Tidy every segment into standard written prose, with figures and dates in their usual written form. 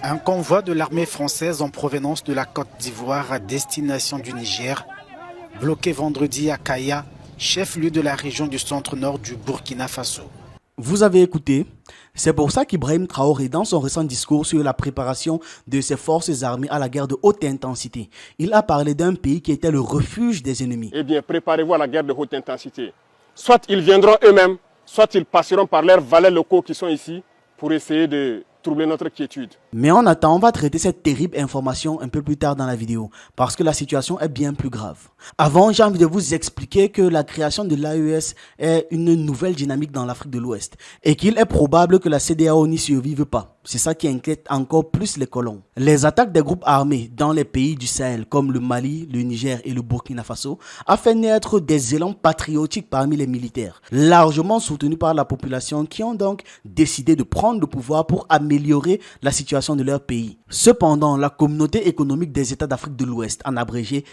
Un convoi de l'armée française en provenance de la Côte d'Ivoire à destination du Niger, bloqué vendredi à Kaya, chef-lieu de la région du centre-nord du Burkina Faso. Vous avez écouté. C'est pour ça qu'Ibrahim Traoré, dans son récent discours sur la préparation de ses forces armées à la guerre de haute intensité, il a parlé d'un pays qui était le refuge des ennemis. Eh bien, préparez-vous à la guerre de haute intensité. Soit ils viendront eux-mêmes, soit ils passeront par leurs valets locaux qui sont ici pour essayer de troubler notre quiétude. Mais en attendant, on va traiter cette terrible information un peu plus tard dans la vidéo, parce que la situation est bien plus grave. Avant, j'ai envie de vous expliquer que la création de l'AES est une nouvelle dynamique dans l'Afrique de l'Ouest, et qu'il est probable que la CEDEAO n'y survive pas. C'est ça qui inquiète encore plus les colons. Les attaques des groupes armés dans les pays du Sahel, comme le Mali, le Niger et le Burkina Faso, a fait naître des élans patriotiques parmi les militaires, largement soutenus par la population qui ont donc décidé de prendre le pouvoir pour améliorer la situation de leur pays. Cependant, la communauté économique des États d'Afrique de l'Ouest, en abrégé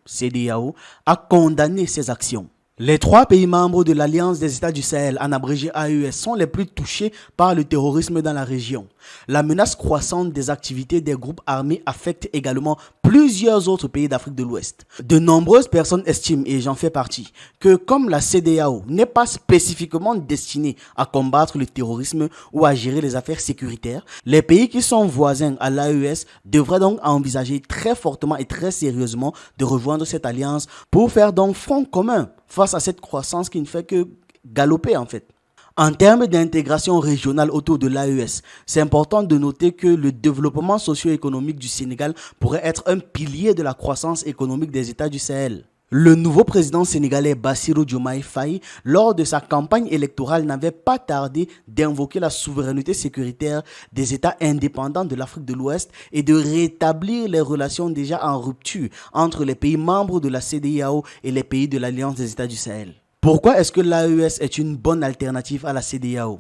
CEDEAO, a condamné ces actions. Les 3 pays membres de l'Alliance des États du Sahel, en abrégé AES, sont les plus touchés par le terrorisme dans la région. La menace croissante des activités des groupes armés affecte également plusieurs autres pays d'Afrique de l'Ouest. De nombreuses personnes estiment, et j'en fais partie, que comme la CEDEAO n'est pas spécifiquement destinée à combattre le terrorisme ou à gérer les affaires sécuritaires, les pays qui sont voisins à l'AES devraient donc envisager très fortement et très sérieusement de rejoindre cette alliance pour faire donc front commun face à cette croissance qui ne fait que galoper en fait. En termes d'intégration régionale autour de l'AES, c'est important de noter que le développement socio-économique du Sénégal pourrait être un pilier de la croissance économique des États du Sahel. Le nouveau président sénégalais Bassirou Diomaye Faye, lors de sa campagne électorale, n'avait pas tardé d'invoquer la souveraineté sécuritaire des États indépendants de l'Afrique de l'Ouest et de rétablir les relations déjà en rupture entre les pays membres de la CEDEAO et les pays de l'Alliance des États du Sahel. Pourquoi est-ce que l'AES est une bonne alternative à la CEDEAO?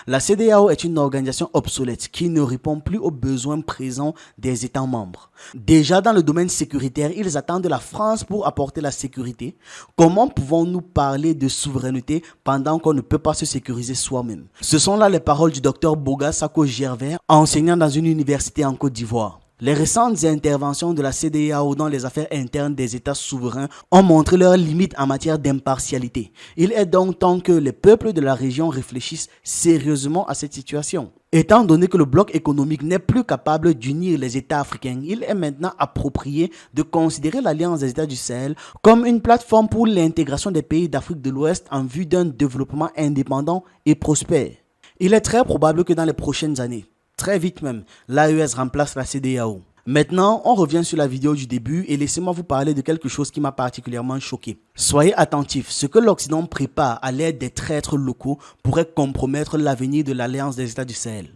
La CEDEAO est une organisation obsolète qui ne répond plus aux besoins présents des États membres. Déjà dans le domaine sécuritaire, ils attendent la France pour apporter la sécurité. Comment pouvons-nous parler de souveraineté pendant qu'on ne peut pas se sécuriser soi-même? Ce sont là les paroles du docteur Boga Sako Gervais, enseignant dans une université en Côte d'Ivoire. Les récentes interventions de la CEDEAO dans les affaires internes des États souverains ont montré leurs limites en matière d'impartialité. Il est donc temps que les peuples de la région réfléchissent sérieusement à cette situation. Étant donné que le bloc économique n'est plus capable d'unir les États africains, il est maintenant approprié de considérer l'Alliance des États du Sahel comme une plateforme pour l'intégration des pays d'Afrique de l'Ouest en vue d'un développement indépendant et prospère. Il est très probable que dans les prochaines années, très vite même, l'AES remplace la CEDEAO. Maintenant, on revient sur la vidéo du début et laissez-moi vous parler de quelque chose qui m'a particulièrement choqué. Soyez attentifs, ce que l'Occident prépare à l'aide des traîtres locaux pourrait compromettre l'avenir de l'Alliance des États du Sahel.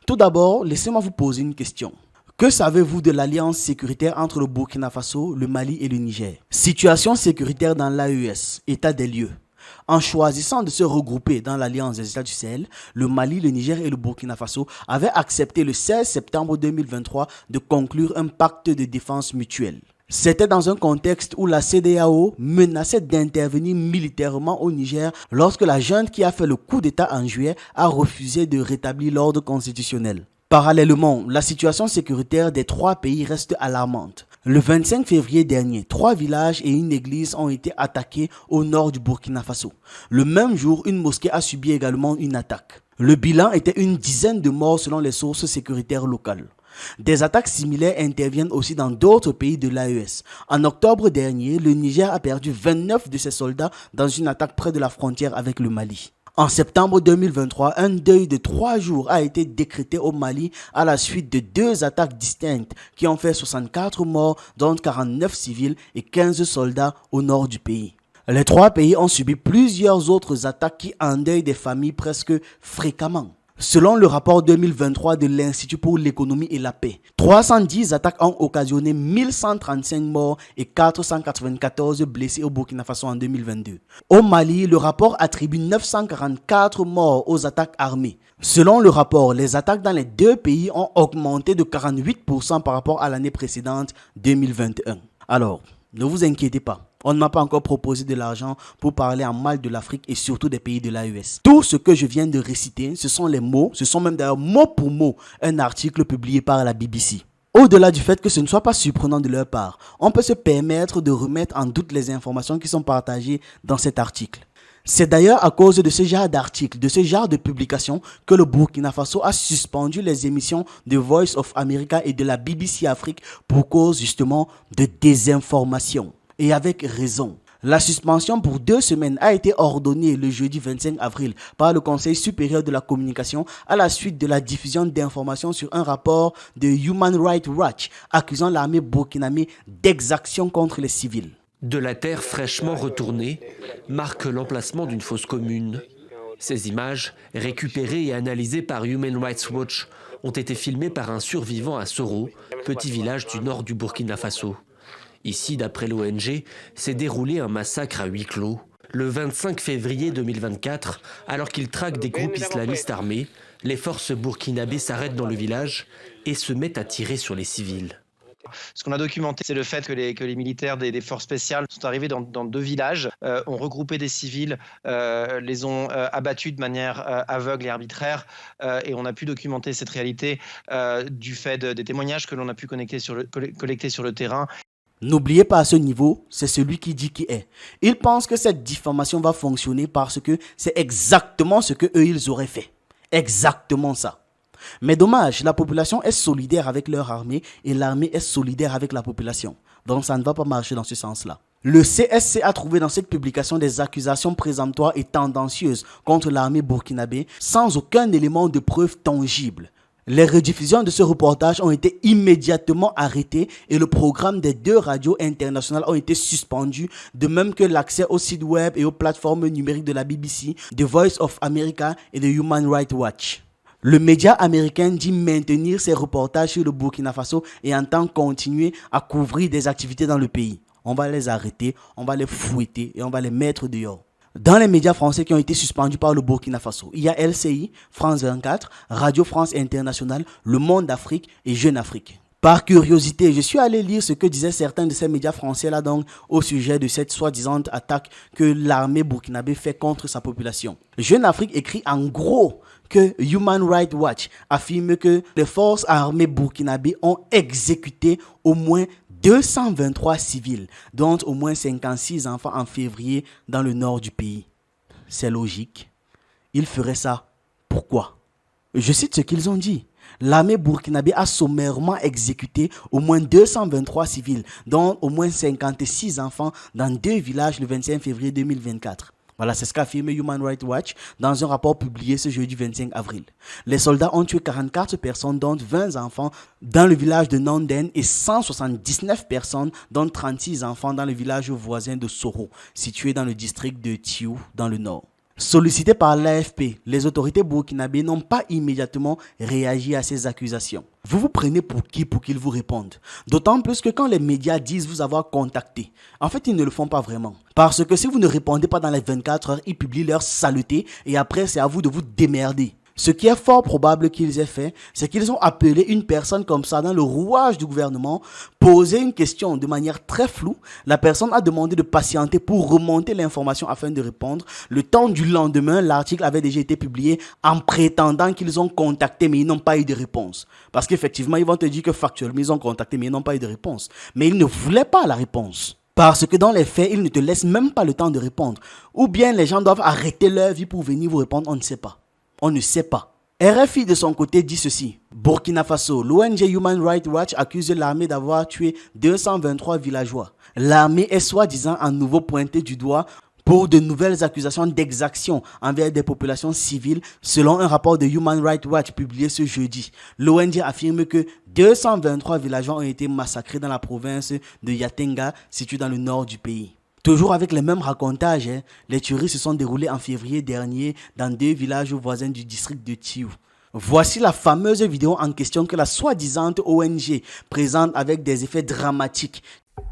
Tout d'abord, laissez-moi vous poser une question. Que savez-vous de l'alliance sécuritaire entre le Burkina Faso, le Mali et le Niger? Situation sécuritaire dans l'AES, état des lieux. En choisissant de se regrouper dans l'Alliance des États du Sahel, le Mali, le Niger et le Burkina Faso avaient accepté le 16 septembre 2023 de conclure un pacte de défense mutuelle. C'était dans un contexte où la CEDEAO menaçait d'intervenir militairement au Niger lorsque la junte qui a fait le coup d'État en juillet a refusé de rétablir l'ordre constitutionnel. Parallèlement, la situation sécuritaire des 3 pays reste alarmante. Le 25 février dernier, 3 villages et une église ont été attaqués au nord du Burkina Faso. Le même jour, une mosquée a subi également une attaque. Le bilan était une dizaine de morts selon les sources sécuritaires locales. Des attaques similaires interviennent aussi dans d'autres pays de l'AES. En octobre dernier, le Niger a perdu 29 de ses soldats dans une attaque près de la frontière avec le Mali. En septembre 2023, un deuil de 3 jours a été décrété au Mali à la suite de 2 attaques distinctes qui ont fait 64 morts, dont 49 civils et 15 soldats au nord du pays. Les 3 pays ont subi plusieurs autres attaques qui endeuillent des familles presque fréquemment. Selon le rapport 2023 de l'Institut pour l'économie et la paix, 310 attaques ont occasionné 1135 morts et 494 blessés au Burkina Faso en 2022. Au Mali, le rapport attribue 944 morts aux attaques armées. Selon le rapport, les attaques dans les 2 pays ont augmenté de 48% par rapport à l'année précédente, 2021. Alors, ne vous inquiétez pas. On ne m'a pas encore proposé de l'argent pour parler en mal de l'Afrique et surtout des pays de l'AES. Tout ce que je viens de réciter, ce sont les mots, ce sont même d'ailleurs mot pour mot un article publié par la BBC. Au-delà du fait que ce ne soit pas surprenant de leur part, on peut se permettre de remettre en doute les informations qui sont partagées dans cet article. C'est d'ailleurs à cause de ce genre d'articles, de ce genre de publications que le Burkina Faso a suspendu les émissions de Voice of America et de la BBC Afrique pour cause justement de désinformation. Et avec raison. La suspension pour 2 semaines a été ordonnée le jeudi 25 avril par le Conseil supérieur de la communication à la suite de la diffusion d'informations sur un rapport de Human Rights Watch accusant l'armée burkinabé d'exactions contre les civils. De la terre fraîchement retournée marque l'emplacement d'une fosse commune. Ces images, récupérées et analysées par Human Rights Watch, ont été filmées par un survivant à Soro, petit village du nord du Burkina Faso. Ici, d'après l'ONG, s'est déroulé un massacre à huis clos. Le 25 février 2024, alors qu'ils traquent des groupes islamistes armés, les forces burkinabées s'arrêtent dans le village et se mettent à tirer sur les civils. Ce qu'on a documenté, c'est le fait que les militaires des forces spéciales sont arrivés dans 2 villages, ont regroupé des civils, les ont abattus de manière aveugle et arbitraire, et on a pu documenter cette réalité du fait des témoignages que l'on a pu collecter sur le terrain. N'oubliez pas à ce niveau, c'est celui qui dit qui est. Ils pensent que cette diffamation va fonctionner parce que c'est exactement ce que eux ils auraient fait. Exactement ça. Mais dommage, la population est solidaire avec leur armée et l'armée est solidaire avec la population. Donc ça ne va pas marcher dans ce sens-là. Le CSC a trouvé dans cette publication des accusations présomptoires et tendancieuses contre l'armée burkinabé sans aucun élément de preuve tangible. Les rediffusions de ce reportage ont été immédiatement arrêtées et le programme des 2 radios internationales ont été suspendus, de même que l'accès au site web et aux plateformes numériques de la BBC, The Voice of America et de Human Rights Watch. Le média américain dit maintenir ses reportages sur le Burkina Faso et entend continuer à couvrir des activités dans le pays. On va les arrêter, on va les fouetter et on va les mettre dehors. Dans les médias français qui ont été suspendus par le Burkina Faso, il y a LCI, France 24, Radio France Internationale, Le Monde Afrique et Jeune Afrique. Par curiosité, je suis allé lire ce que disaient certains de ces médias français-là donc au sujet de cette soi-disant attaque que l'armée burkinabé fait contre sa population. Jeune Afrique écrit en gros que Human Rights Watch affirme que les forces armées burkinabées ont exécuté au moins 223 civils, dont au moins 56 enfants en février dans le nord du pays. C'est logique. Ils feraient ça. Pourquoi? Je cite ce qu'ils ont dit. L'armée burkinabé a sommairement exécuté au moins 223 civils, dont au moins 56 enfants dans 2 villages le 25 février 2024. Voilà, c'est ce qu'a affirmé Human Rights Watch dans un rapport publié ce jeudi 25 avril. Les soldats ont tué 44 personnes, dont 20 enfants, dans le village de Nanden et 179 personnes, dont 36 enfants dans le village voisin de Soro, situé dans le district de Tiou, dans le nord. Sollicités par l'AFP, les autorités burkinabées n'ont pas immédiatement réagi à ces accusations. Vous vous prenez pour qui pour qu'ils vous répondent? D'autant plus que quand les médias disent vous avoir contacté, en fait ils ne le font pas vraiment. Parce que si vous ne répondez pas dans les 24 heures, ils publient leur saleté et après c'est à vous de vous démerder. Ce qui est fort probable qu'ils aient fait, c'est qu'ils ont appelé une personne comme ça dans le rouage du gouvernement, posé une question de manière très floue. La personne a demandé de patienter pour remonter l'information afin de répondre. Le temps du lendemain, l'article avait déjà été publié en prétendant qu'ils ont contacté mais ils n'ont pas eu de réponse. Parce qu'effectivement, ils vont te dire que factuellement, ils ont contacté mais ils n'ont pas eu de réponse. Mais ils ne voulaient pas la réponse. Parce que dans les faits, ils ne te laissent même pas le temps de répondre. Ou bien les gens doivent arrêter leur vie pour venir vous répondre, on ne sait pas. On ne sait pas. RFI de son côté dit ceci. Burkina Faso, l'ONG Human Rights Watch accuse l'armée d'avoir tué 223 villageois. L'armée est soi-disant à nouveau pointée du doigt pour de nouvelles accusations d'exaction envers des populations civiles selon un rapport de Human Rights Watch publié ce jeudi. L'ONG affirme que 223 villageois ont été massacrés dans la province de Yatenga, située dans le nord du pays. Toujours avec les mêmes racontages, les tueries se sont déroulées en février dernier dans 2 villages voisins du district de Tiou. Voici la fameuse vidéo en question que la soi-disant ONG présente avec des effets dramatiques.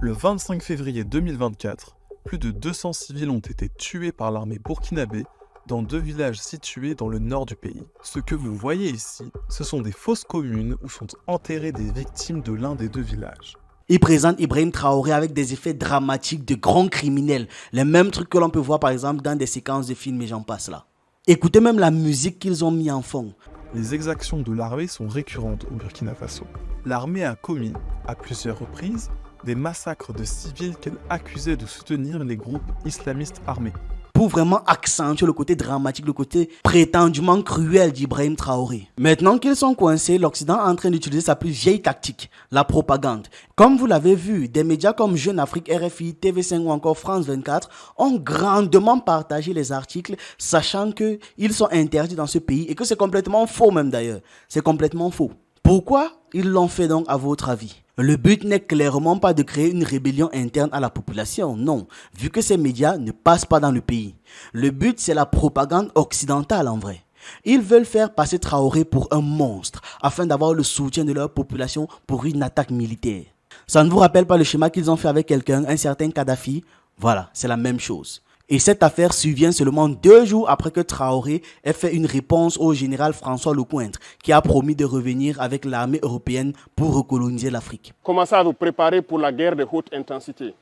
Le 25 février 2024, plus de 200 civils ont été tués par l'armée burkinabé dans 2 villages situés dans le nord du pays. Ce que vous voyez ici, ce sont des fosses communes où sont enterrées des victimes de l'un des 2 villages. Il présente Ibrahim Traoré avec des effets dramatiques de grands criminels. Les mêmes trucs que l'on peut voir par exemple dans des séquences de films et j'en passe là. Écoutez même la musique qu'ils ont mis en fond. Les exactions de l'armée sont récurrentes au Burkina Faso. L'armée a commis, à plusieurs reprises, des massacres de civils qu'elle accusait de soutenir les groupes islamistes armés. Pour vraiment accentuer le côté dramatique, le côté prétendument cruel d'Ibrahim Traoré. Maintenant qu'ils sont coincés, l'Occident est en train d'utiliser sa plus vieille tactique, la propagande. Comme vous l'avez vu, des médias comme Jeune Afrique, RFI, TV5 ou encore France 24 ont grandement partagé les articles, sachant qu'ils sont interdits dans ce pays et que c'est complètement faux même d'ailleurs. C'est complètement faux. Pourquoi ils l'ont fait donc à votre avis? Le but n'est clairement pas de créer une rébellion interne à la population, non, vu que ces médias ne passent pas dans le pays. Le but, c'est la propagande occidentale en vrai. Ils veulent faire passer Traoré pour un monstre, afin d'avoir le soutien de leur population pour une attaque militaire. Ça ne vous rappelle pas le schéma qu'ils ont fait avec quelqu'un, un certain Kadhafi? Voilà, c'est la même chose. Et cette affaire survient seulement 2 jours après que Traoré ait fait une réponse au général François Lecointre, qui a promis de revenir avec l'armée européenne pour recoloniser l'Afrique. Commencez à vous préparer pour la guerre de haute intensité.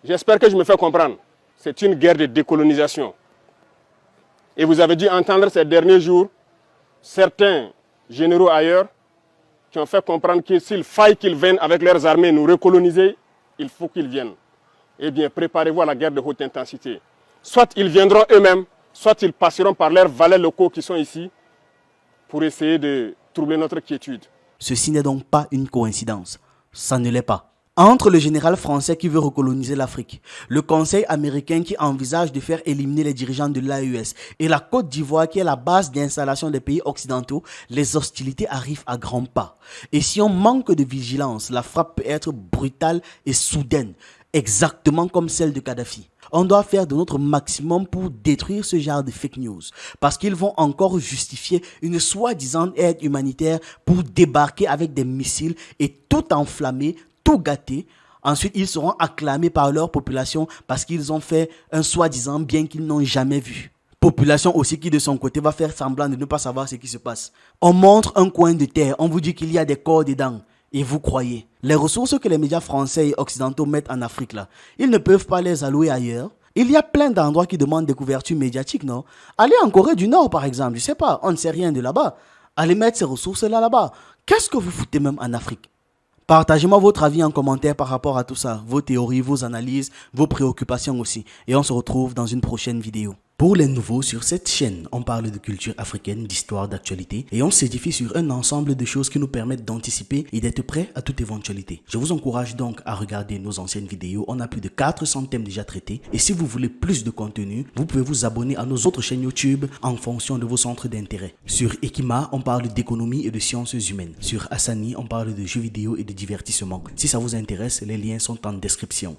J'espère que je me fais comprendre. C'est une guerre de décolonisation. Et vous avez dû entendre ces derniers jours certains généraux ailleurs qui ont fait comprendre que s'il faille qu'ils viennent avec leurs armées nous recoloniser, il faut qu'ils viennent. Eh bien, préparez-vous à la guerre de haute intensité. Soit ils viendront eux-mêmes, soit ils passeront par leurs valets locaux qui sont ici pour essayer de troubler notre quiétude. Ceci n'est donc pas une coïncidence. Ça ne l'est pas. Entre le général français qui veut recoloniser l'Afrique, le conseil américain qui envisage de faire éliminer les dirigeants de l'AES et la Côte d'Ivoire qui est la base d'installation des pays occidentaux, les hostilités arrivent à grands pas. Et si on manque de vigilance, la frappe peut être brutale et soudaine, exactement comme celle de Kadhafi. On doit faire de notre maximum pour détruire ce genre de fake news parce qu'ils vont encore justifier une soi-disant aide humanitaire pour débarquer avec des missiles et tout enflammer, tout gâter. Ensuite, ils seront acclamés par leur population parce qu'ils ont fait un soi-disant bien qu'ils n'ont jamais vu. Population aussi qui de son côté va faire semblant de ne pas savoir ce qui se passe. On montre un coin de terre, on vous dit qu'il y a des corps dedans. Et vous croyez, les ressources que les médias français et occidentaux mettent en Afrique là, ils ne peuvent pas les allouer ailleurs. Il y a plein d'endroits qui demandent des couvertures médiatiques, non? Allez en Corée du Nord par exemple, je sais pas, on ne sait rien de là-bas. Allez mettre ces ressources là-bas. Qu'est-ce que vous foutez même en Afrique? Partagez-moi votre avis en commentaire par rapport à tout ça, vos théories, vos analyses, vos préoccupations aussi. Et on se retrouve dans une prochaine vidéo. Pour les nouveaux sur cette chaîne, on parle de culture africaine, d'histoire, d'actualité et on s'édifie sur un ensemble de choses qui nous permettent d'anticiper et d'être prêts à toute éventualité. Je vous encourage donc à regarder nos anciennes vidéos, on a plus de 400 thèmes déjà traités et si vous voulez plus de contenu, vous pouvez vous abonner à nos autres chaînes YouTube en fonction de vos centres d'intérêt. Sur Ekima, on parle d'économie et de sciences humaines. Sur Hassani, on parle de jeux vidéo et de divertissement. Si ça vous intéresse, les liens sont en description.